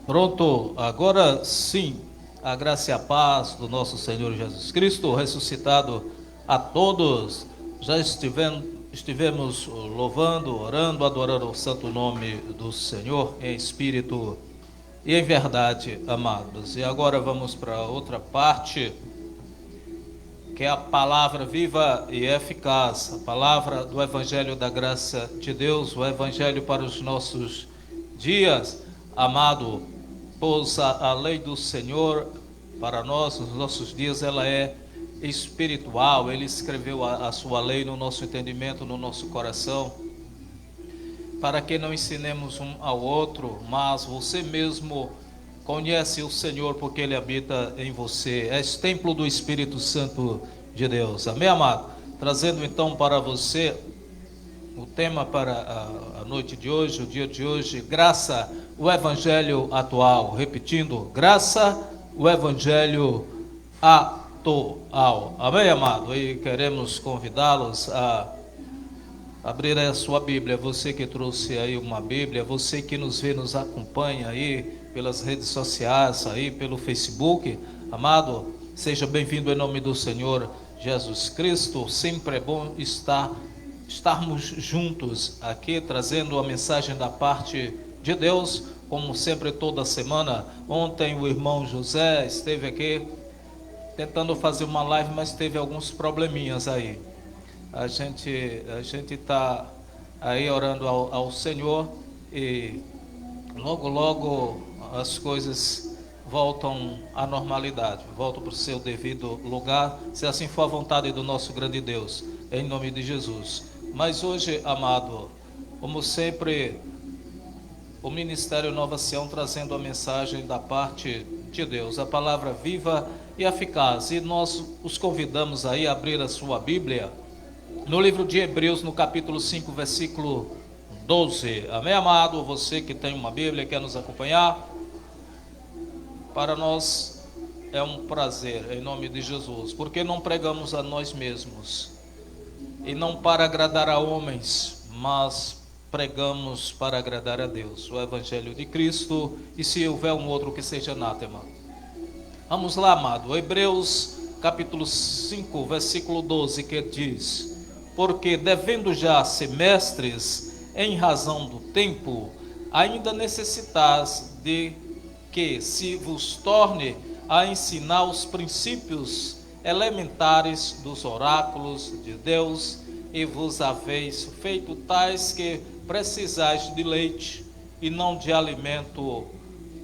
Pronto, agora sim, a graça e a paz do nosso Senhor Jesus Cristo, ressuscitado a todos. Já estivemos louvando, orando, adorando o santo nome do Senhor em espírito e em verdade, amados. E agora vamos para outra parte, que é a palavra viva e eficaz, a palavra do Evangelho da graça de Deus, o Evangelho para os nossos dias, amado. Pois a lei do Senhor para nós, nos nossos dias, ela é espiritual. Ele escreveu a sua lei no nosso entendimento, no nosso coração, para que não ensinemos um ao outro, mas você mesmo conhece o Senhor porque Ele habita em você. És templo do Espírito Santo de Deus. Amém, amado? Trazendo então para você o tema para a noite de hoje, o dia de hoje, graça, o Evangelho atual. Repetindo, graça, o Evangelho atual. Amém, amado? E queremos convidá-los a abrir a sua Bíblia. Você que trouxe aí uma Bíblia, você que nos vê, nos acompanha aí pelas redes sociais, aí pelo Facebook, amado, seja bem-vindo em nome do Senhor Jesus Cristo. Sempre é bom estarmos juntos aqui, trazendo a mensagem da parte de Deus, como sempre toda semana. Ontem o irmão José esteve aqui tentando fazer uma live, mas teve alguns probleminhas aí. A gente está aí orando ao Senhor e logo as coisas voltam à normalidade, voltam para o seu devido lugar, se assim for a vontade do nosso grande Deus, em nome de Jesus. Mas hoje, amado, como sempre, o Ministério Nova Sião trazendo a mensagem da parte de Deus, a palavra viva e eficaz, e nós os convidamos aí a abrir a sua Bíblia no livro de Hebreus, no capítulo 5, versículo 12. Amém, amado? Você que tem uma Bíblia e quer nos acompanhar, para nós é um prazer, em nome de Jesus, porque não pregamos a nós mesmos, e não para agradar a homens, mas pregamos para agradar a Deus, o Evangelho de Cristo, e se houver um outro que seja anátema. Vamos lá, amado, Hebreus capítulo 5, versículo 12, que diz: porque devendo já ser mestres em razão do tempo, ainda necessitais de que se vos torne a ensinar os princípios elementares dos oráculos de Deus, e vos haveis feito tais que precisais de leite e não de alimento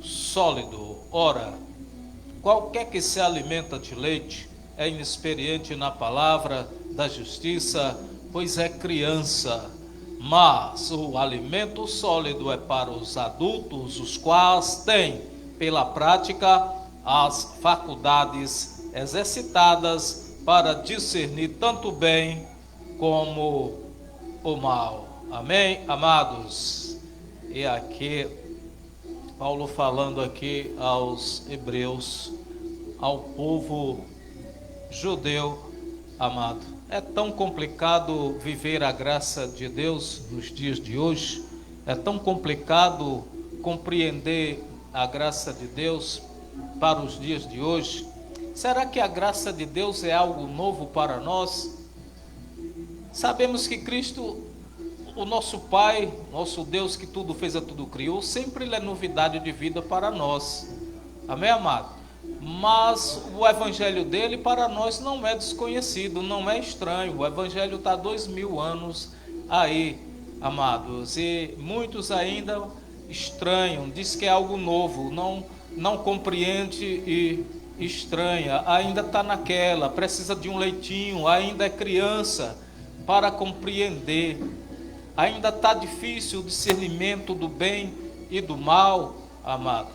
sólido. Ora, qualquer que se alimenta de leite é inexperiente na palavra da justiça, pois é criança. Mas o alimento sólido é para os adultos, os quais têm, pela prática, as faculdades exercitadas para discernir tanto o bem como o mal. Amém, amados? E aqui, Paulo falando aqui aos hebreus, ao povo judeu, amado. É tão complicado viver a graça de Deus nos dias de hoje, é tão complicado compreender a graça de Deus para os dias de hoje. Será que a graça de Deus é algo novo para nós? Sabemos que Cristo, o nosso Pai, nosso Deus que tudo fez, a tudo criou, sempre Ele é novidade de vida para nós. Amém, amado? Mas o evangelho dele para nós não é desconhecido, não é estranho. O evangelho está há 2000 anos aí, amados, e muitos ainda estranham, diz que é algo novo, não compreende e estranha, ainda está naquela, precisa de um leitinho, ainda é criança para compreender, ainda está difícil o discernimento do bem e do mal, amado.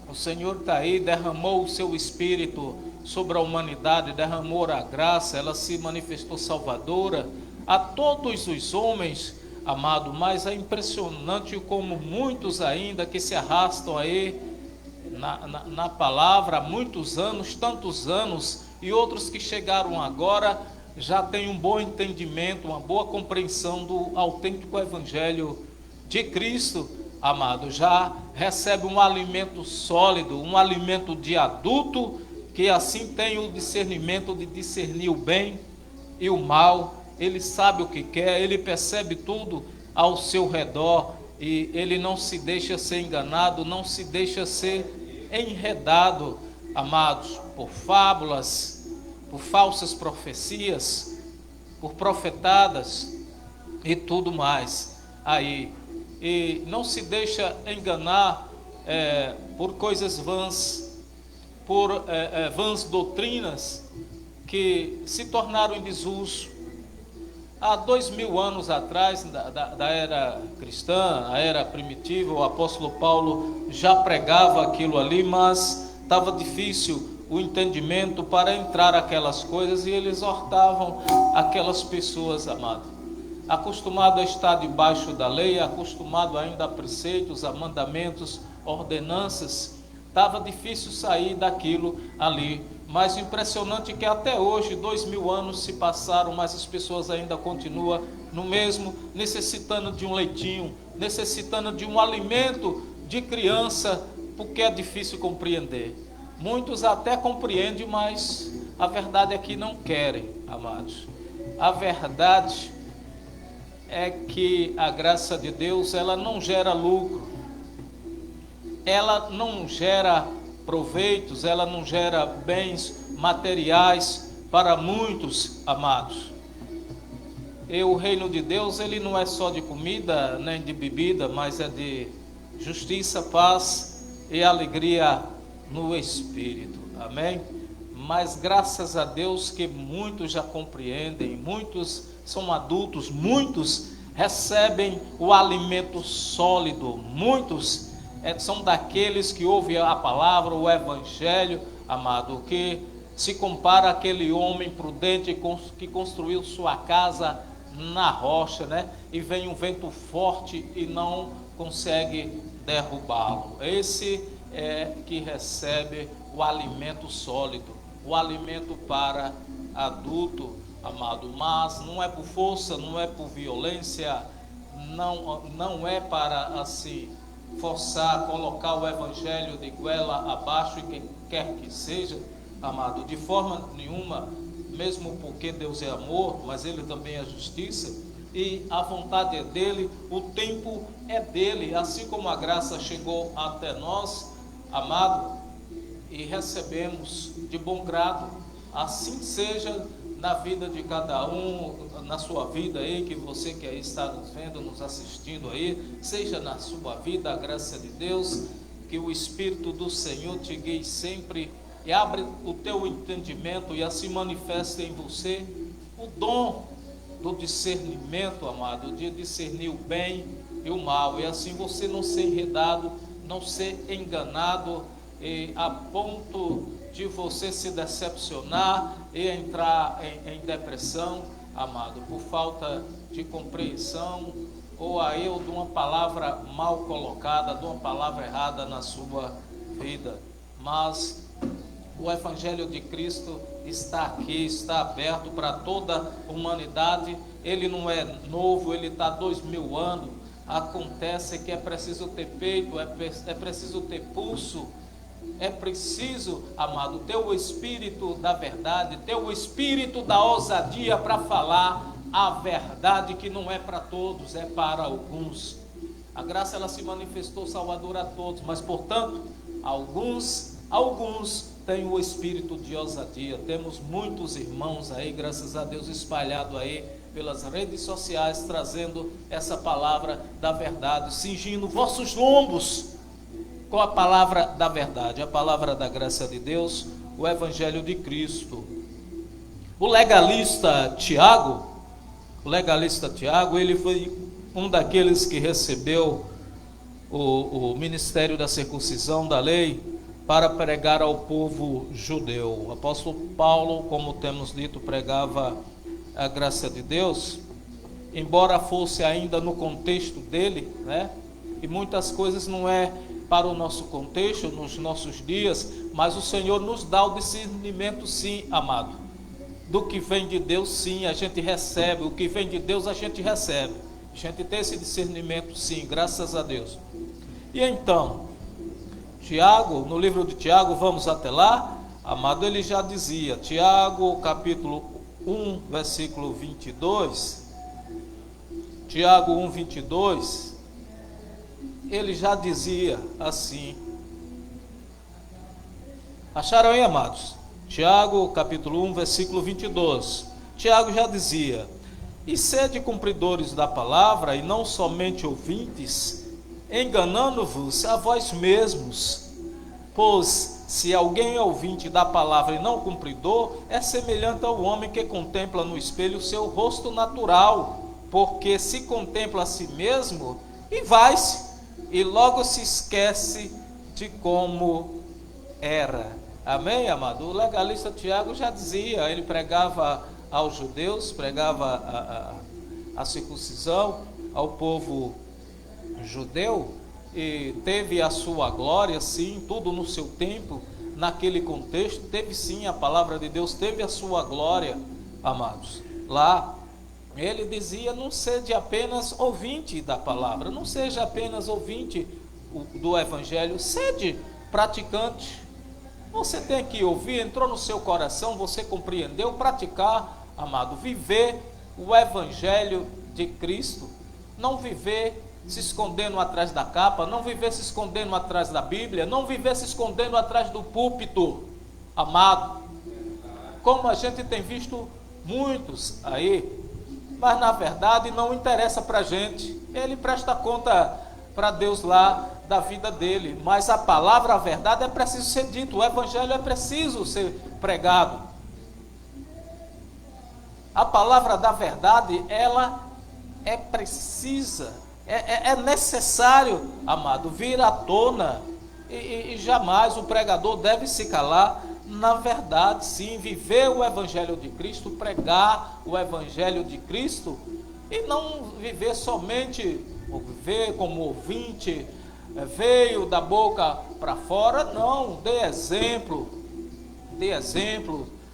O Senhor está aí, derramou o seu Espírito sobre a humanidade, derramou a graça, ela se manifestou salvadora a todos os homens, amado, mas é impressionante como muitos ainda que se arrastam aí na palavra há muitos anos, tantos anos, e outros que chegaram agora já têm um bom entendimento, uma boa compreensão do autêntico Evangelho de Cristo, amado, já recebe um alimento sólido, um alimento de adulto, que assim tem o discernimento de discernir o bem e o mal. Ele sabe o que quer, ele percebe tudo ao seu redor e ele não se deixa ser enganado, não se deixa ser enredado, amados, por fábulas, por falsas profecias, por profetadas e tudo mais aí. E não se deixa enganar por coisas vãs, por vãs doutrinas que se tornaram em desuso. Há 2000 anos atrás, da era cristã, a era primitiva, o apóstolo Paulo já pregava aquilo ali, mas estava difícil o entendimento para entrar aquelas coisas, e eles exortavam aquelas pessoas, amado, acostumado a estar debaixo da lei, acostumado ainda a preceitos, a mandamentos, ordenanças, estava difícil sair daquilo ali. Mas impressionante que até hoje, 2000 anos se passaram, mas as pessoas ainda continuam no mesmo, necessitando de um leitinho, necessitando de um alimento de criança, porque é difícil compreender. Muitos até compreendem, mas a verdade é que não querem, amados. A verdade é que a graça de Deus, ela não gera lucro, ela não gera proveitos, ela não gera bens materiais para muitos, amados. E o reino de Deus, ele não é só de comida, nem de bebida, mas é de justiça, paz e alegria no Espírito, amém? Mas graças a Deus que muitos já compreendem, muitos são adultos, muitos recebem o alimento sólido, muitos são daqueles que ouvem a palavra, o evangelho, amado, que se compara àquele homem prudente que construiu sua casa na rocha, né? E vem um vento forte e não consegue derrubá-lo. Esse é que recebe o alimento sólido, o alimento para adulto, amado. Mas não é por força, não é por violência, não é para assim forçar, colocar o evangelho de goela abaixo e quem quer que seja, amado, de forma nenhuma, mesmo porque Deus é amor, mas Ele também é justiça, e a vontade é dEle, o tempo é dEle, assim como a graça chegou até nós, amado, e recebemos de bom grado, assim seja na vida de cada um, na sua vida aí, que você que aí está nos vendo, nos assistindo aí, seja na sua vida a graça de Deus, que o Espírito do Senhor te guie sempre e abre o teu entendimento e assim manifeste em você o dom do discernimento, amado, de discernir o bem e o mal, e assim você não ser enredado, não ser enganado, a ponto de você se decepcionar e entrar em depressão, amado, por falta de compreensão, ou aí de uma palavra mal colocada, de uma palavra errada na sua vida. Mas o Evangelho de Cristo está aqui, está aberto para toda a humanidade. Ele não é novo, ele está há 2000 anos. Acontece que é preciso ter peito, é preciso ter pulso, é preciso, amado, ter o espírito da verdade, ter o espírito da ousadia para falar a verdade, que não é para todos, é para alguns. A graça, ela se manifestou salvadora a todos, mas portanto, alguns têm o espírito de ousadia. Temos muitos irmãos aí, graças a Deus, espalhados aí pelas redes sociais, trazendo essa palavra da verdade, cingindo vossos lombos com a palavra da verdade, a palavra da graça de Deus, o Evangelho de Cristo. O legalista Tiago, ele foi um daqueles que recebeu o ministério da circuncisão, da lei, para pregar ao povo judeu. O apóstolo Paulo, como temos dito, pregava a graça de Deus, embora fosse ainda no contexto dele, né? E muitas coisas não é para o nosso contexto, nos nossos dias, mas o Senhor nos dá o discernimento, sim, amado. Do que vem de Deus, sim, a gente recebe. O que vem de Deus, a gente recebe. A gente tem esse discernimento, sim, graças a Deus. E então, Tiago, no livro de Tiago, vamos até lá, amado, ele já dizia, Tiago capítulo 1, versículo 22, Tiago 1, 22, ele já dizia assim, acharam aí, amados? Tiago capítulo 1, versículo 22, Tiago já dizia, e sede cumpridores da palavra, e não somente ouvintes, enganando-vos a vós mesmos, pois se alguém é ouvinte da palavra e não cumpridor, é semelhante ao homem que contempla no espelho o seu rosto natural, porque se contempla a si mesmo e vai-se, e logo se esquece de como era. Amém, amado? O legalista Tiago já dizia, ele pregava aos judeus, pregava a circuncisão ao povo judeu, e teve a sua glória, sim, tudo no seu tempo, naquele contexto, teve sim, a palavra de Deus teve a sua glória, amados. Lá, ele dizia, não seja apenas ouvinte da palavra, não seja apenas ouvinte do evangelho, sede praticante. Você tem que ouvir, entrou no seu coração, você compreendeu, praticar, amado, viver o evangelho de Cristo, não viver se escondendo atrás da capa, não viver se escondendo atrás da Bíblia, não viver se escondendo atrás do púlpito, amado, como a gente tem visto muitos aí, mas na verdade não interessa para a gente, ele presta conta para Deus lá da vida dele, mas a palavra, a verdade é preciso ser dito, o evangelho é preciso ser pregado, a palavra da verdade, ela é precisa, é necessário, amado, vir à tona, e jamais o pregador deve se calar, na verdade, sim, viver o evangelho de Cristo, pregar o evangelho de Cristo, e não viver somente, ou viver como ouvinte, veio da boca para fora, não, dê exemplo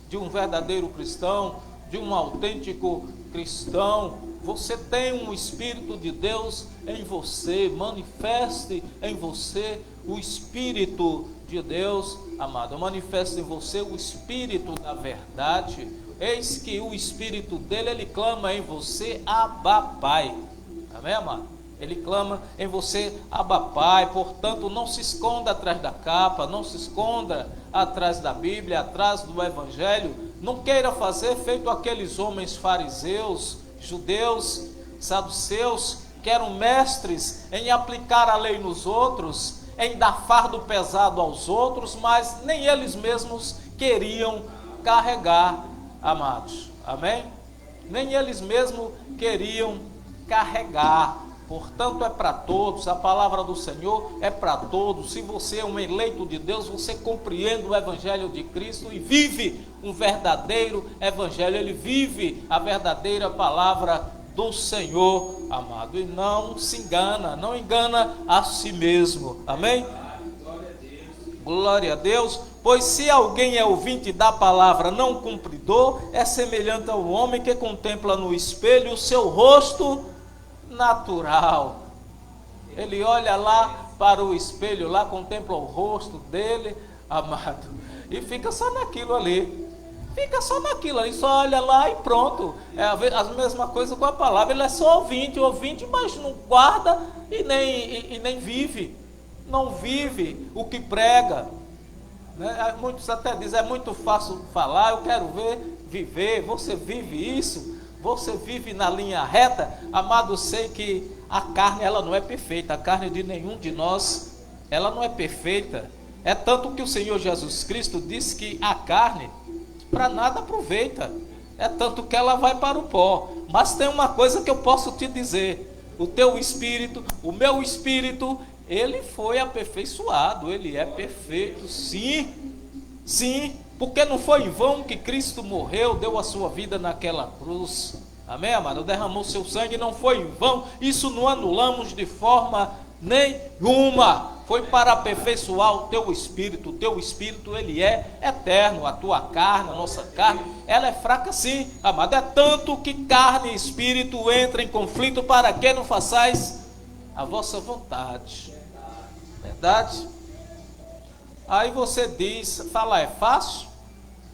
de um verdadeiro cristão, de um autêntico cristão. Você tem um Espírito de Deus em você, manifeste em você o Espírito de Deus, amado, manifeste em você o Espírito da verdade, eis que o Espírito dele, ele clama em você, Abba Pai, amém, amado? Ele clama em você, Abba Pai, portanto não se esconda atrás da capa, não se esconda atrás da Bíblia, atrás do Evangelho, não queira fazer feito aqueles homens fariseus, judeus, saduceus, que eram mestres em aplicar a lei nos outros, em dar fardo pesado aos outros, mas nem eles mesmos queriam carregar, amados, amém? Nem eles mesmos queriam carregar, portanto é para todos, a palavra do Senhor é para todos. Se você é um eleito de Deus, você compreende o evangelho de Cristo e vive um verdadeiro evangelho, ele vive a verdadeira palavra do Senhor, amado, e não se engana, não engana a si mesmo, amém? Glória a Deus, pois se alguém é ouvinte da palavra, não cumpridor, é semelhante ao homem que contempla no espelho o seu rosto natural. Ele olha lá para o espelho, lá contempla o rosto dele, amado, e fica só naquilo ali. Fica só naquilo ali, só olha lá e pronto. É a mesma coisa com a palavra. Ele é só ouvinte, mas não guarda e nem vive. Não vive o que prega, né? Muitos até dizem, é muito fácil falar, eu quero viver. Você vive isso? Você vive na linha reta? Amado, sei que a carne, ela não é perfeita. A carne de nenhum de nós, ela não é perfeita. É tanto que o Senhor Jesus Cristo disse que a carne para nada aproveita, é tanto que ela vai para o pó. Mas tem uma coisa que eu posso te dizer, o teu espírito, o meu espírito, ele foi aperfeiçoado, ele é perfeito, sim, porque não foi em vão que Cristo morreu, deu a sua vida naquela cruz, amém, amado? Derramou seu sangue, não foi em vão, isso não anulamos de forma nenhuma, foi para aperfeiçoar o teu espírito ele é eterno, a tua carne, a nossa carne, ela é fraca sim, amado, é tanto que carne e espírito entram em conflito, para que não façais a vossa vontade, verdade? Aí você diz, fala, é fácil?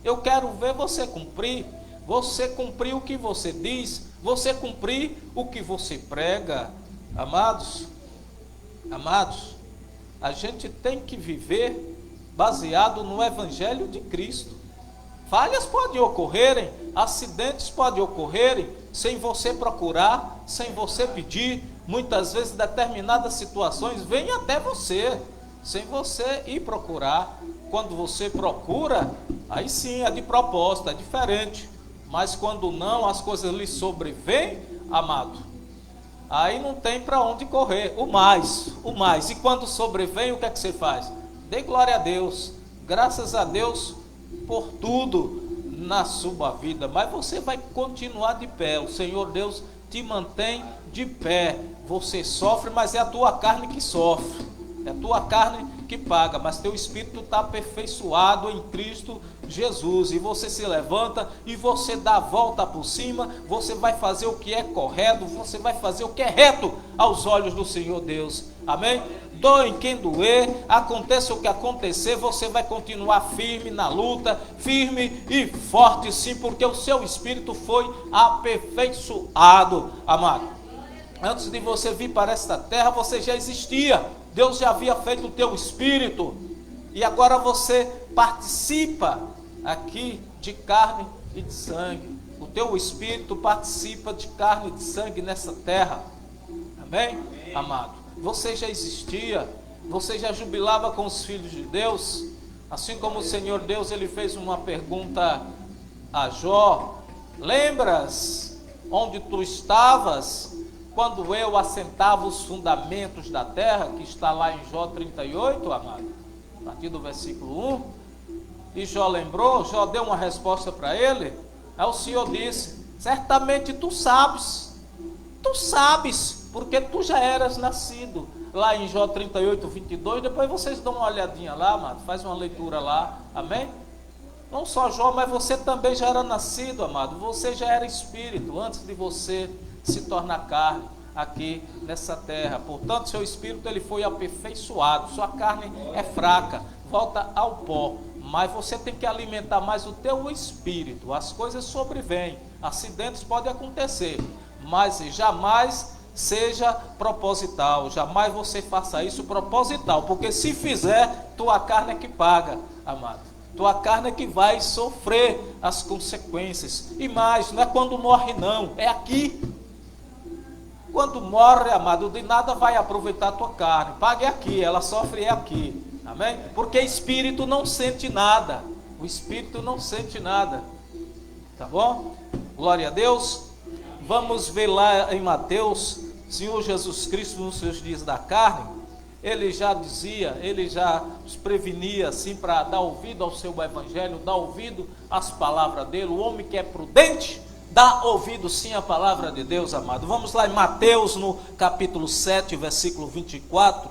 Eu quero ver você cumprir o que você diz, você cumprir o que você prega. Amados, a gente tem que viver baseado no Evangelho de Cristo. Falhas podem ocorrerem, acidentes podem ocorrerem, sem você procurar, sem você pedir. Muitas vezes determinadas situações vêm até você, sem você ir procurar. Quando você procura, aí sim é de propósito, é diferente. Mas quando não, as coisas lhe sobrevêm, amado, aí não tem para onde correr. O mais. E quando sobrevém, o que é que você faz? Dê glória a Deus, graças a Deus por tudo na sua vida. Mas você vai continuar de pé. O Senhor Deus te mantém de pé. Você sofre, mas é a tua carne que sofre, é a tua carne que paga, mas teu espírito está aperfeiçoado em Cristo Jesus, e você se levanta e você dá a volta por cima, você vai fazer o que é correto, você vai fazer o que é reto aos olhos do Senhor Deus, amém? Doe quem doer, aconteça o que acontecer, você vai continuar firme na luta, firme e forte sim, porque o seu espírito foi aperfeiçoado, amado. Antes de você vir para esta terra, você já existia. Deus já havia feito o teu espírito. E agora você participa aqui de carne e de sangue. O teu espírito participa de carne e de sangue nessa terra. Amém? Amado, você já existia. Você já jubilava com os filhos de Deus. Assim como o Senhor Deus, ele fez uma pergunta a Jó. Lembras onde tu estavas quando eu assentava os fundamentos da terra, que está lá em Jó 38, amado, a partir do versículo 1, e Jó lembrou, Jó deu uma resposta para ele, aí o Senhor disse, certamente tu sabes, porque tu já eras nascido, lá em Jó 38, 22, depois vocês dão uma olhadinha lá, amado, faz uma leitura lá, amém? Não só Jó, mas você também já era nascido, amado, você já era espírito, antes de você se tornar carne aqui nessa terra. Portanto, seu espírito ele foi aperfeiçoado, sua carne é fraca, volta ao pó, mas você tem que alimentar mais o teu espírito. As coisas sobrevêm, acidentes podem acontecer, mas jamais seja proposital, jamais você faça isso proposital, porque se fizer, tua carne é que paga, amado. Tua carne é que vai sofrer as consequências. E mais, não é quando morre não, é aqui. Quando morre, amado, de nada vai aproveitar a tua carne. Pague aqui, ela sofre aqui. Amém? Porque espírito não sente nada. O espírito não sente nada. Tá bom? Glória a Deus. Vamos ver lá em Mateus, Senhor Jesus Cristo nos seus dias da carne, ele já dizia, ele já nos prevenia assim para dar ouvido ao seu evangelho, dar ouvido às palavras dele. O homem que é prudente, dá ouvido sim à palavra de Deus, amado. Vamos lá em Mateus, no capítulo 7, versículo 24.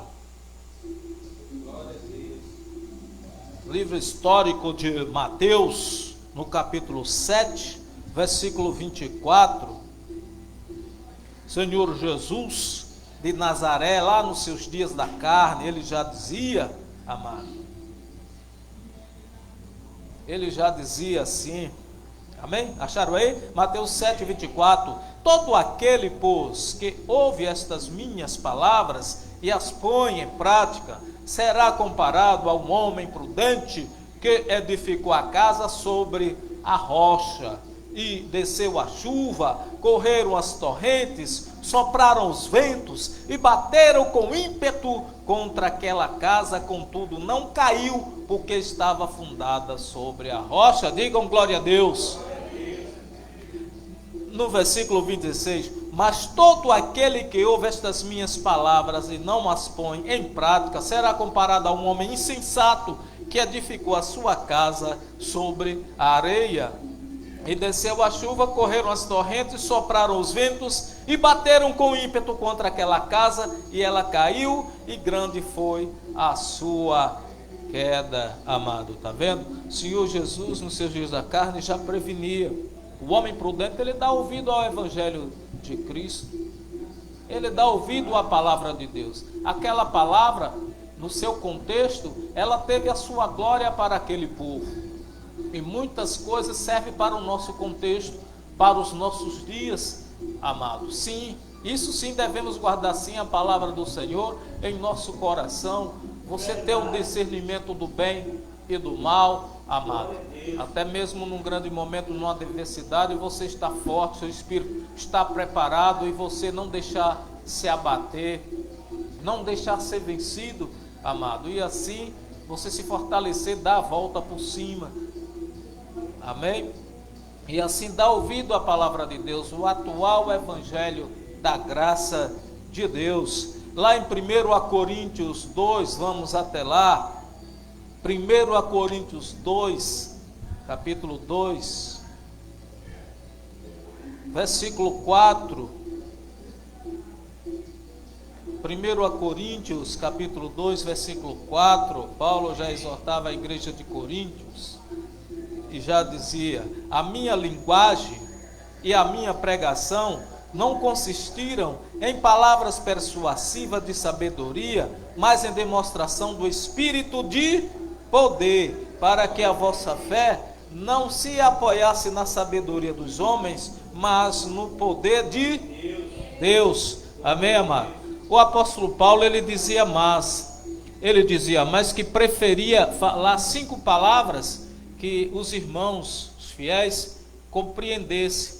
Livro histórico de Mateus, no capítulo 7, versículo 24. Senhor Jesus de Nazaré, lá nos seus dias da carne, ele já dizia, amado, ele já dizia assim, amém? Acharam aí? Mateus 7, 24. Todo aquele, pois, que ouve estas minhas palavras e as põe em prática, será comparado a um homem prudente que edificou a casa sobre a rocha. E desceu a chuva, correram as torrentes, sopraram os ventos e bateram com ímpeto contra aquela casa, contudo não caiu, porque estava fundada sobre a rocha. Digam glória a Deus. No versículo 26, mas todo aquele que ouve estas minhas palavras e não as põe em prática, será comparado a um homem insensato que edificou a sua casa sobre a areia. E desceu a chuva, correram as torrentes, sopraram os ventos e bateram com ímpeto contra aquela casa, e ela caiu, e grande foi a sua queda, amado. Está vendo? O Senhor Jesus, nos seus dias da carne, já prevenia. O homem prudente, ele dá ouvido ao evangelho de Cristo, ele dá ouvido à palavra de Deus. Aquela palavra no seu contexto, ela teve a sua glória para aquele povo. E muitas coisas servem para o nosso contexto, para os nossos dias, amados. Sim, isso sim devemos guardar sim a palavra do Senhor em nosso coração. Você ter um discernimento do bem e do mal, amado. Até mesmo num grande momento, numa adversidade, você está forte, seu espírito está preparado e você não deixar se abater, não deixar ser vencido, amado. E assim você se fortalecer, dar a volta por cima. Amém? E assim dá ouvido à palavra de Deus, o atual evangelho da graça de Deus. Lá em 1 Coríntios 2, vamos até lá. 1 Coríntios 2, capítulo 2, versículo 4. 1 Coríntios, capítulo 2, versículo 4. Paulo já exortava a igreja de Coríntios e já dizia: a minha linguagem e a minha pregação não consistiram em palavras persuasivas de sabedoria, mas em demonstração do Espírito de poder, para que a vossa fé não se apoiasse na sabedoria dos homens, mas no poder de Deus. Amém, amado? O apóstolo Paulo, ele dizia mais que preferia falar 5 palavras que os irmãos, os fiéis, compreendessem.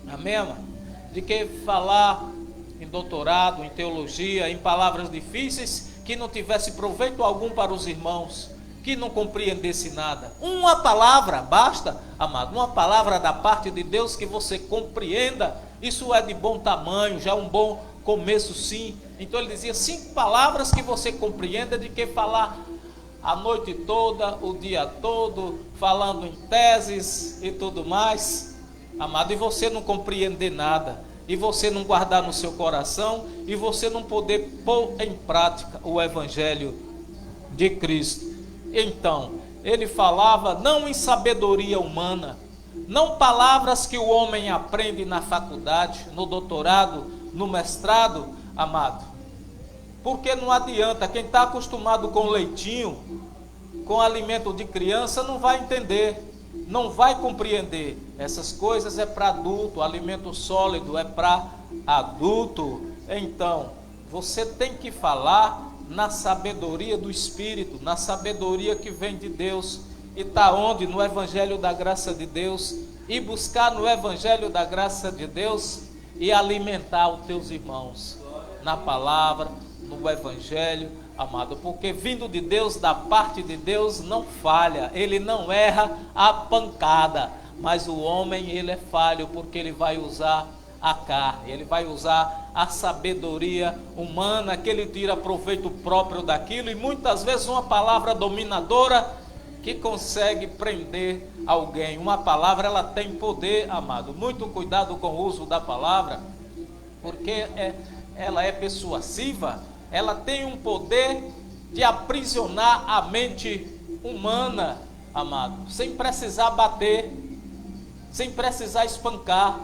Amém, amado? De que falar em doutorado, em teologia, em palavras difíceis, que não tivesse proveito algum para os irmãos, que não compreendesse nada. Uma palavra basta, amado, uma palavra da parte de Deus que você compreenda, isso é de bom tamanho, já um bom começo sim. Então ele dizia 5 palavras que você compreenda, de que falar a noite toda, o dia todo, falando em teses e tudo mais, amado, e você não compreender nada, e você não guardar no seu coração, e você não poder pôr em prática o evangelho de Cristo. Então, ele falava não em sabedoria humana, não palavras que o homem aprende na faculdade, no doutorado, no mestrado, amado, porque não adianta, quem está acostumado com leitinho, com alimento de criança, não vai entender, não vai compreender. Essas coisas é para adulto, alimento sólido é para adulto. Então, você tem que falar na sabedoria do Espírito, na sabedoria que vem de Deus. E está onde? No Evangelho da graça de Deus. E buscar no Evangelho da graça de Deus e alimentar os teus irmãos na palavra, no Evangelho, amado, porque vindo de Deus, da parte de Deus, não falha, ele não erra a pancada, mas o homem, ele é falho, porque ele vai usar a carne, ele vai usar a sabedoria humana, que ele tira proveito próprio daquilo, e muitas vezes uma palavra dominadora que consegue prender alguém. Uma palavra, ela tem poder, amado, muito cuidado com o uso da palavra, porque ela é persuasiva. Ela tem um poder de aprisionar a mente humana, amado, sem precisar bater, sem precisar espancar.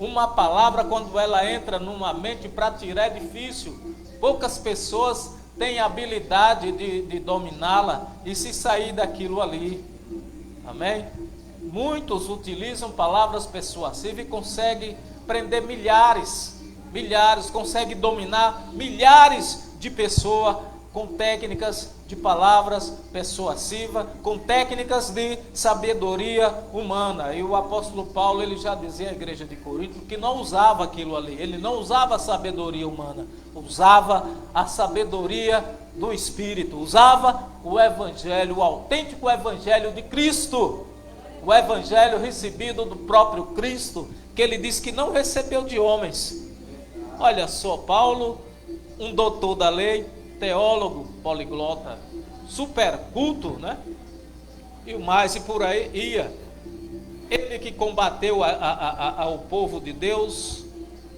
Uma palavra, quando ela entra numa mente, para tirar é difícil. Poucas pessoas têm habilidade de dominá-la e se sair daquilo ali. Amém? Muitos utilizam palavras persuasivas e conseguem prender milhares, consegue dominar milhares de pessoas com técnicas de palavras persuasivas, com técnicas de sabedoria humana. E o apóstolo Paulo, ele já dizia à igreja de Corinto que não usava aquilo ali, ele não usava a sabedoria humana, usava a sabedoria do Espírito, usava o evangelho, o autêntico evangelho de Cristo, o evangelho recebido do próprio Cristo, que ele diz que não recebeu de homens. Olha só, Paulo, um doutor da lei, teólogo, poliglota, super culto, né? E o mais, e por aí ia. Ele que combateu ao povo de Deus,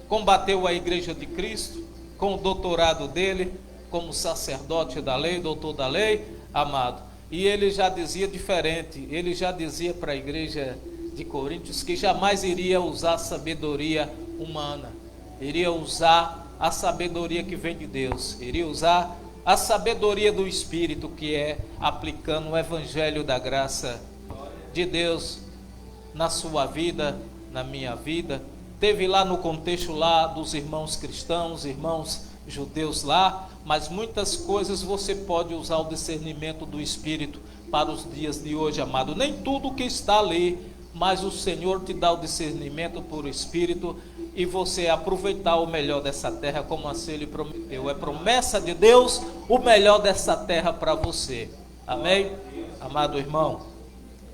combateu a igreja de Cristo, com o doutorado dele, como sacerdote da lei, doutor da lei, amado. E ele já dizia diferente, ele já dizia para a igreja de Coríntios que jamais iria usar sabedoria humana, iria usar a sabedoria que vem de Deus, iria usar a sabedoria do Espírito, que é aplicando o Evangelho da graça de Deus na sua vida, na minha vida. Teve lá no contexto lá dos irmãos cristãos, irmãos judeus lá, mas muitas coisas você pode usar o discernimento do Espírito para os dias de hoje, amado. Nem tudo que está ali, mas o Senhor te dá o discernimento por Espírito e você aproveitar o melhor dessa terra, como assim Ele prometeu. É promessa de Deus o melhor dessa terra para você. Amém? Amado irmão,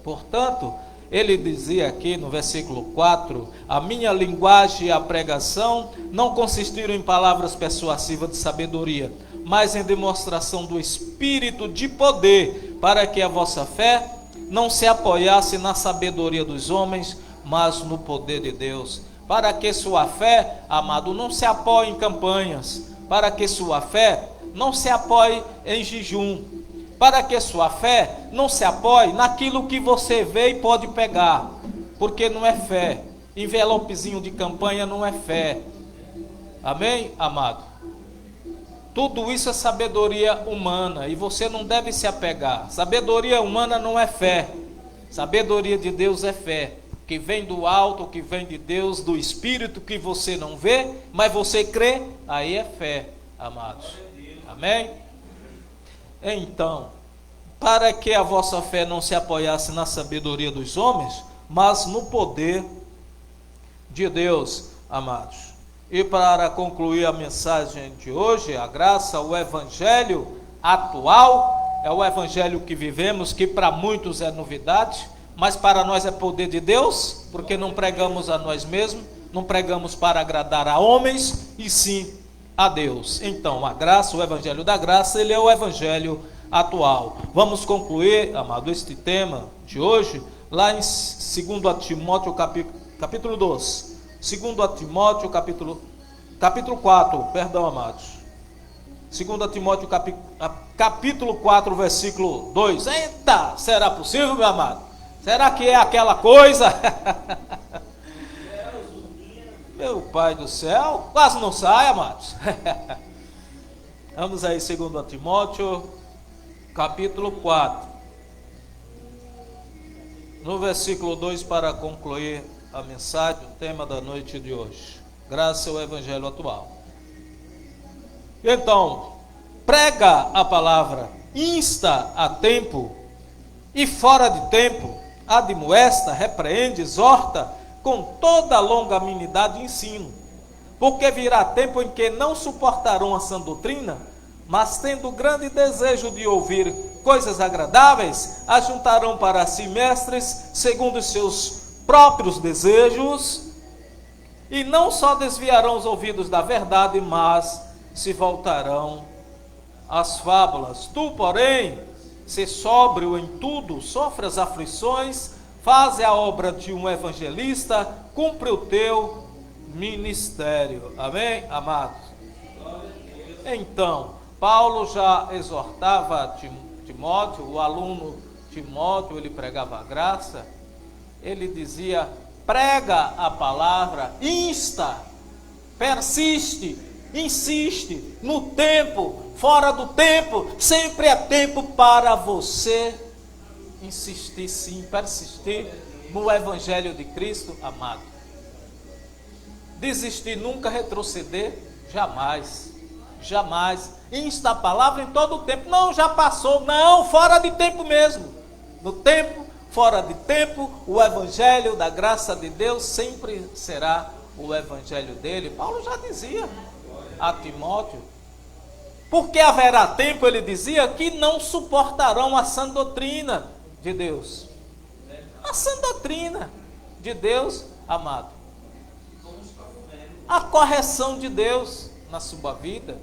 portanto, ele dizia aqui no versículo 4: a minha linguagem e a pregação não consistiram em palavras persuasivas de sabedoria, mas em demonstração do Espírito de poder, para que a vossa fé não se apoiasse na sabedoria dos homens, mas no poder de Deus. Para que sua fé, amado, não se apoie em campanhas, para que sua fé não se apoie em jejum, para que sua fé não se apoie naquilo que você vê e pode pegar, porque não é fé. Envelopezinho de campanha não é fé. Amém, amado? Tudo isso é sabedoria humana e você não deve se apegar. Sabedoria humana não é fé. Sabedoria de Deus é fé, que vem do alto, que vem de Deus, do Espírito que você não vê, mas você crê, aí é fé, amados. Amém? Então, para que a vossa fé não se apoiasse na sabedoria dos homens, mas no poder de Deus, amados. E para concluir a mensagem de hoje, a graça, o evangelho atual, é o evangelho que vivemos, que para muitos é novidade, mas para nós é poder de Deus, porque não pregamos a nós mesmos, não pregamos para agradar a homens, e sim a Deus. Então, a graça, o evangelho da graça, ele é o evangelho atual. Vamos concluir, amado, este tema de hoje, lá em 2 Timóteo capítulo 2. 2 Timóteo capítulo 4, perdão, amados. 2 Timóteo capítulo 4, versículo 2. Eita, será possível, meu amado? Será que é aquela coisa? Meu Pai do céu, quase não sai, amados. Vamos aí, 2 Timóteo capítulo 4, no versículo 2, para concluir a mensagem, o tema da noite de hoje. Graça ao evangelho atual. Então, prega a palavra, insta a tempo e fora de tempo, admoesta, repreende, exorta, com toda longanimidade e ensino. Porque virá tempo em que não suportarão a sã doutrina, mas tendo grande desejo de ouvir coisas agradáveis, ajuntarão para si mestres, segundo os seus próprios desejos, e não só desviarão os ouvidos da verdade, mas se voltarão às fábulas. Tu, porém, se sóbrio em tudo, sofre as aflições, faze a obra de um evangelista, cumpre o teu ministério. Amém, amados? Então, Paulo já exortava Timóteo, o aluno Timóteo, ele pregava a graça, ele dizia: prega a palavra, insta, persiste, insiste, no tempo, fora do tempo, sempre é tempo para você insistir sim, persistir no evangelho de Cristo, amado. Desistir nunca, retroceder jamais, jamais. Insta a palavra em todo o tempo. Não, já passou, não, fora de tempo mesmo. No tempo, fora de tempo, o evangelho da graça de Deus sempre será o evangelho dele. Paulo já dizia a Timóteo, porque haverá tempo, ele dizia, que não suportarão a sã doutrina de Deus. A sã doutrina de Deus, amado. A correção de Deus na sua vida.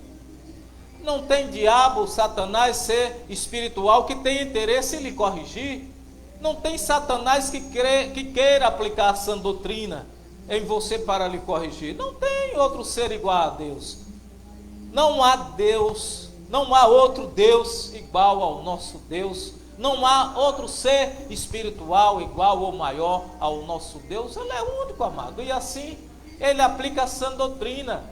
Não tem diabo, Satanás, ser espiritual, que tem interesse em lhe corrigir. Não tem Satanás que queira aplicar a sã doutrina em você para lhe corrigir. Não tem outro ser igual a Deus. Não há Deus, não há outro Deus igual ao nosso Deus. Não há outro ser espiritual igual ou maior ao nosso Deus. Ele é único, amado. E assim, ele aplica a sã doutrina.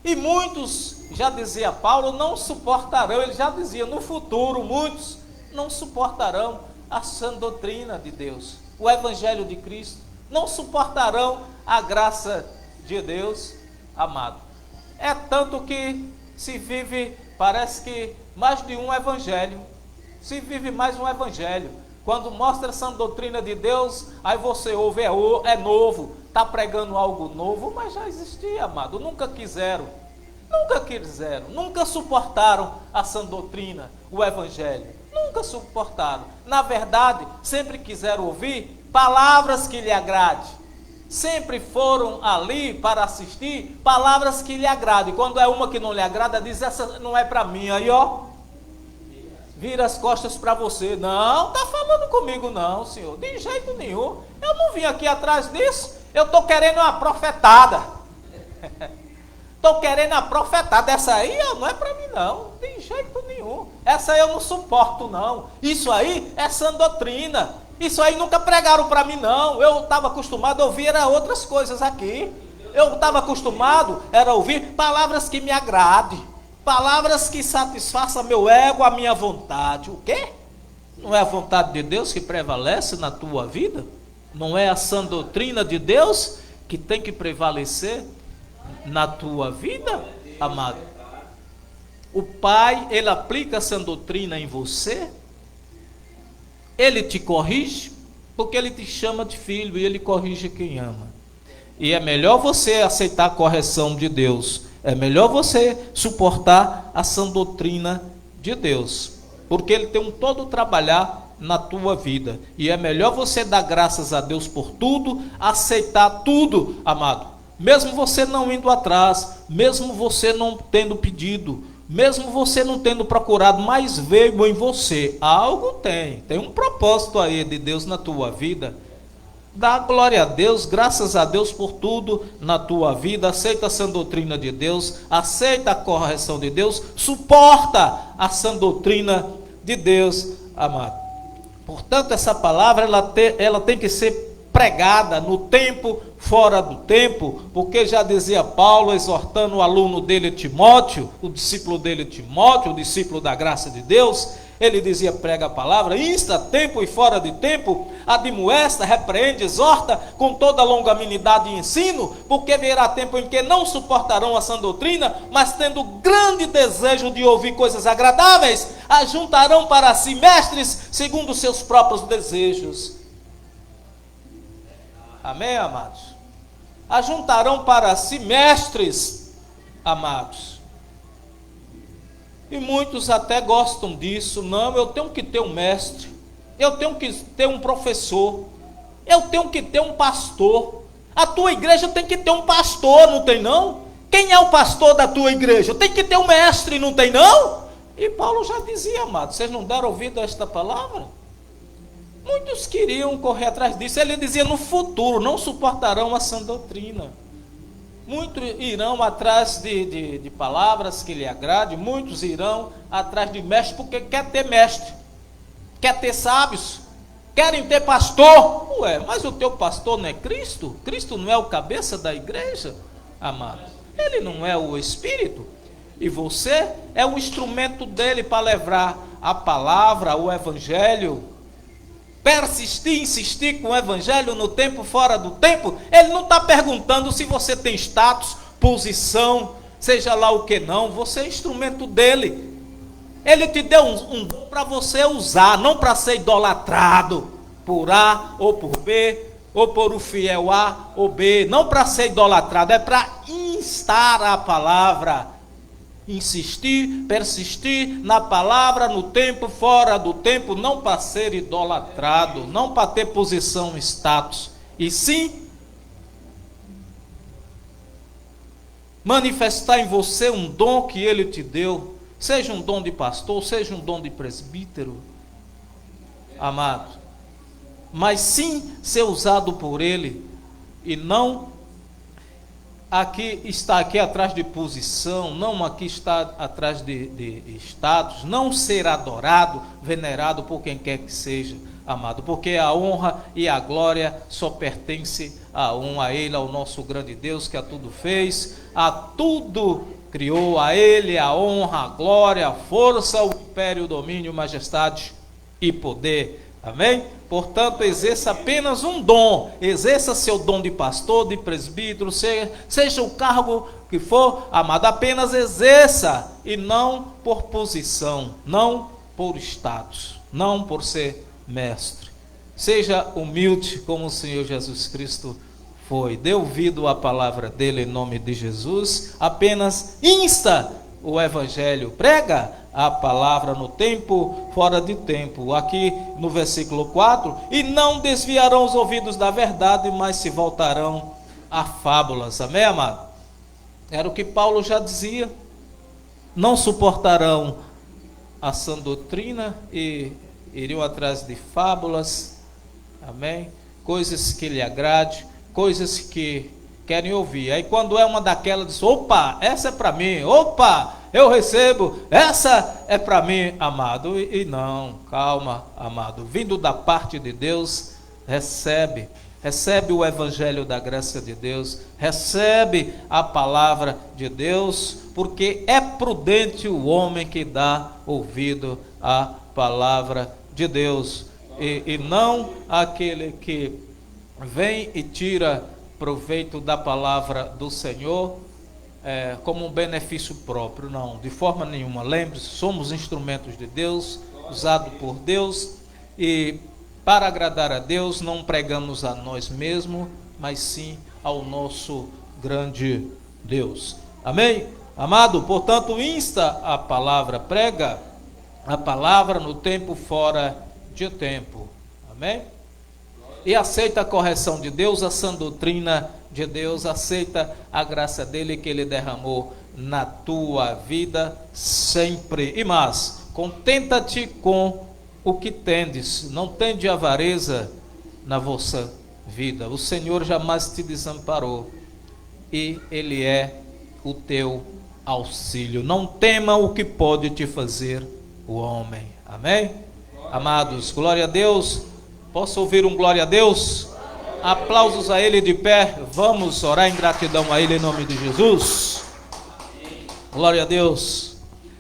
E muitos, já dizia Paulo, não suportarão, ele já dizia, no futuro, muitos não suportarão a sã doutrina de Deus, o Evangelho de Cristo, não suportarão a graça de Deus, amado. É tanto que se vive, parece que mais de um Evangelho, se vive mais um Evangelho. Quando mostra essa doutrina de Deus, aí você ouve, é novo, está pregando algo novo, mas já existia, amado. Nunca quiseram, nunca suportaram a sã doutrina, o Evangelho. Nunca suportaram. Na verdade, sempre quiseram ouvir palavras que lhe agrade. Sempre foram ali para assistir palavras que lhe agradem. Quando é uma que não lhe agrada, diz, essa não é para mim. Aí, ó, vira as costas para você. Não, está falando comigo não, senhor. De jeito nenhum. Eu não vim aqui atrás disso. Eu estou querendo uma profetada. Estou querendo a profetada. Essa aí não é para mim não. De jeito nenhum. Essa aí eu não suporto não. Isso aí é sã doutrina. Isso aí nunca pregaram para mim não. Eu estava acostumado a ouvir outras coisas aqui. Eu estava acostumado a ouvir palavras que me agradem. Palavras que satisfaçam meu ego, a minha vontade. O quê? Não é a vontade de Deus que prevalece na tua vida? Não é a sã doutrina de Deus que tem que prevalecer na tua vida, amado? O Pai, Ele aplica a sã doutrina em você. Ele te corrige, porque Ele te chama de filho e Ele corrige quem ama. E é melhor você aceitar a correção de Deus. É melhor você suportar a sã doutrina de Deus, porque Ele tem um todo trabalhar na tua vida. E é melhor você dar graças a Deus por tudo, aceitar tudo, amado. Mesmo você não indo atrás, mesmo você não tendo pedido, mesmo você não tendo procurado, mas veio em você. Algo tem um propósito aí de Deus na tua vida. Dá glória a Deus, graças a Deus por tudo na tua vida. Aceita a sã doutrina de Deus, aceita a correção de Deus, suporta a sã doutrina de Deus, amado. Portanto, essa palavra ela tem que ser pregada no tempo, fora do tempo, porque já dizia Paulo, exortando o aluno dele Timóteo, o discípulo dele Timóteo, o discípulo da graça de Deus, ele dizia, prega a palavra, insta, tempo e fora de tempo, admoesta, repreende, exorta, com toda longanimidade e ensino, porque virá tempo em que não suportarão a sã doutrina, mas tendo grande desejo de ouvir coisas agradáveis, ajuntarão para si mestres, segundo os seus próprios desejos. Amém, amados? Ajuntarão para si mestres, amados. E muitos até gostam disso. Não, eu tenho que ter um mestre, eu tenho que ter um professor, eu tenho que ter um pastor. A tua igreja tem que ter um pastor, não tem não? Quem é o pastor da tua igreja? Tem que ter um mestre, não tem não? E Paulo já dizia, amados, vocês não deram ouvido a esta palavra? Muitos queriam correr atrás disso. Ele dizia, no futuro não suportarão a sã doutrina. Muitos irão atrás de palavras que lhe agradem. Muitos irão atrás de mestre, porque quer ter mestre, quer ter sábios, querem ter pastor. Ué, mas o teu pastor não é Cristo? Cristo não é o cabeça da igreja, amado? Ele não é o Espírito? E você é o instrumento dele para levar a palavra, o Evangelho. Persistir, insistir com o Evangelho no tempo, fora do tempo. Ele não está perguntando se você tem status, posição, seja lá o que não. Você é instrumento dele. Ele te deu um dom para você usar, não para ser idolatrado por A ou por B, ou por o fiel A ou B. Não para ser idolatrado, é para instar a palavra. Insistir, persistir na palavra, no tempo, fora do tempo, não para ser idolatrado, não para ter posição, status, e sim manifestar em você um dom que ele te deu, seja um dom de pastor, seja um dom de presbítero, amado, mas sim ser usado por ele, e não está aqui atrás de posição, não aqui está atrás de status, não ser adorado, venerado por quem quer que seja, amado, porque a honra e a glória só pertence a Ele, ao nosso grande Deus, que a tudo fez, a tudo criou. A Ele a honra, a glória, a força, o império, o domínio, majestade e poder. Amém? Portanto, exerça apenas um dom. Exerça seu dom de pastor, de presbítero, seja o cargo que for, amado, apenas exerça, e não por posição, não por status, não por ser mestre. Seja humilde como o Senhor Jesus Cristo foi. Dê ouvido à palavra dele em nome de Jesus. Apenas insta o evangelho, prega a palavra no tempo, fora de tempo. Aqui no versículo 4, e não desviarão os ouvidos da verdade, mas se voltarão a fábulas. Amém, amado? Era o que Paulo já dizia. Não suportarão a sã doutrina e iriam atrás de fábulas. Amém? Coisas que lhe agrade, coisas que querem ouvir. Aí quando é uma daquelas, diz: opa, essa é para mim. Opa, eu recebo, essa é para mim, amado. E não, calma, amado. Vindo da parte de Deus, recebe o evangelho da graça de Deus, recebe a palavra de Deus, porque é prudente o homem que dá ouvido à palavra de Deus, e não aquele que vem e tira proveito da palavra do Senhor como um benefício próprio. Não, de forma nenhuma. Lembre-se, somos instrumentos de Deus, usados por Deus, e para agradar a Deus não pregamos a nós mesmos, mas sim ao nosso grande Deus. Amém? Amado, portanto, insta a palavra, prega a palavra no tempo, fora de tempo. Amém? E aceita a correção de Deus, a sã doutrina de Deus, aceita a graça dele que ele derramou na tua vida sempre. E mais, contenta-te com o que tendes, não tende avareza na vossa vida. O Senhor jamais te desamparou e ele é o teu auxílio. Não tema o que pode te fazer o homem. Amém? Amados, glória a Deus. Posso ouvir um glória a Deus? Aplausos a ele de pé. Vamos orar em gratidão a ele em nome de Jesus. Glória a Deus.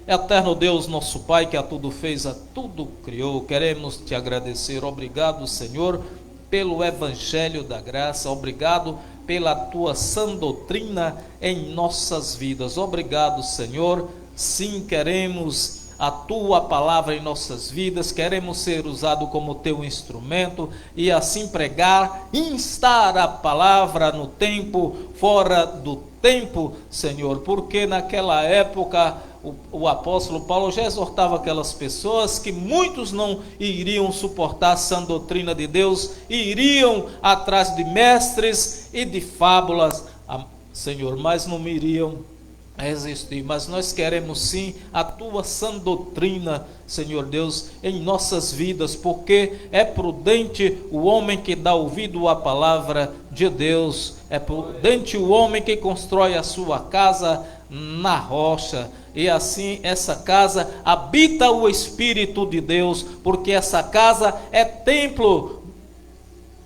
Eterno Deus, nosso Pai, que a tudo fez, a tudo criou, queremos te agradecer. Obrigado, Senhor, pelo evangelho da graça. Obrigado pela tua sã doutrina em nossas vidas. Obrigado, Senhor. Sim, queremos a tua palavra em nossas vidas, queremos ser usado como teu instrumento e assim pregar, instar a palavra no tempo, fora do tempo, Senhor, porque naquela época o apóstolo Paulo já exortava aquelas pessoas que muitos não iriam suportar a sã doutrina de Deus, iriam atrás de mestres e de fábulas, Senhor, mas não iriam resistir. Mas nós queremos sim a tua sã doutrina, Senhor Deus, em nossas vidas, porque é prudente o homem que dá ouvido à palavra de Deus, é prudente o homem que constrói a sua casa na rocha, e assim essa casa habita o Espírito de Deus, porque essa casa é templo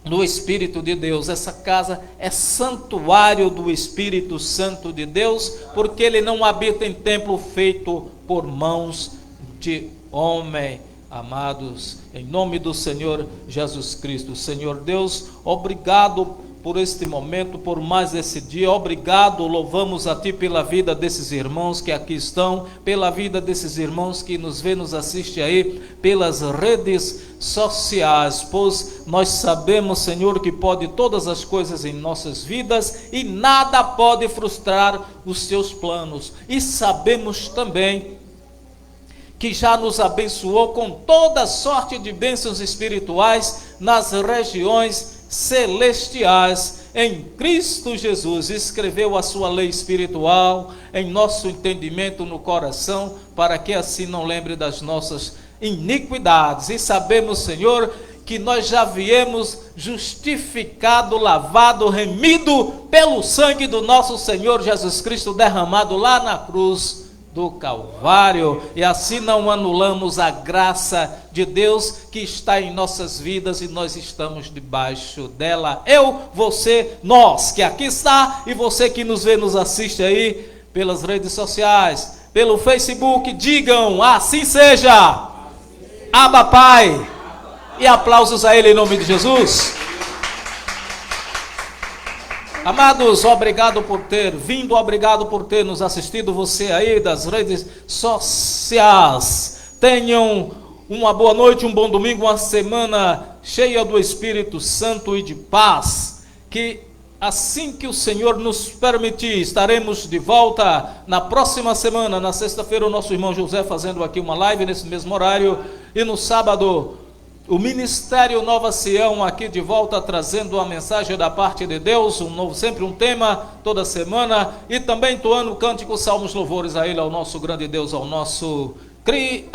do Espírito de Deus, essa casa é santuário do Espírito Santo de Deus, porque ele não habita em templo feito por mãos de homem. Amados, em nome do Senhor Jesus Cristo, Senhor Deus, obrigado por este momento, por mais esse dia. Obrigado, louvamos a Ti pela vida desses irmãos que aqui estão, pela vida desses irmãos que nos vê, nos assiste aí pelas redes sociais, pois nós sabemos, Senhor, que pode todas as coisas em nossas vidas e nada pode frustrar os Teus planos, e sabemos também que já nos abençoou com toda sorte de bênçãos espirituais nas regiões celestiais em Cristo Jesus. Escreveu a sua lei espiritual em nosso entendimento no coração, para que assim não lembre das nossas iniquidades. E sabemos, Senhor, que nós já viemos justificado, lavado, remido pelo sangue do nosso Senhor Jesus Cristo, derramado lá na cruz do Calvário, e assim não anulamos a graça de Deus que está em nossas vidas, e nós estamos debaixo dela. Eu, você, nós que aqui está, e você que nos vê, nos assiste aí pelas redes sociais, pelo Facebook, digam: assim seja. Abba Pai. E aplausos a Ele em nome de Jesus. Amados, obrigado por ter vindo, obrigado por ter nos assistido, você aí das redes sociais. Tenham uma boa noite, um bom domingo, uma semana cheia do Espírito Santo e de paz. Que assim que o Senhor nos permitir, estaremos de volta na próxima semana, na sexta-feira, o nosso irmão José fazendo aqui uma live nesse mesmo horário, e no sábado o Ministério Nova Sião aqui de volta, trazendo a mensagem da parte de Deus, sempre um tema, toda semana, e também entoando cânticos, salmos, louvores a Ele, ao nosso grande Deus, ao nosso Criador.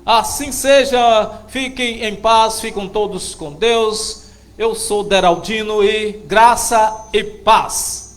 Assim seja, fiquem em paz, fiquem todos com Deus. Eu sou Deraldino e graça e paz.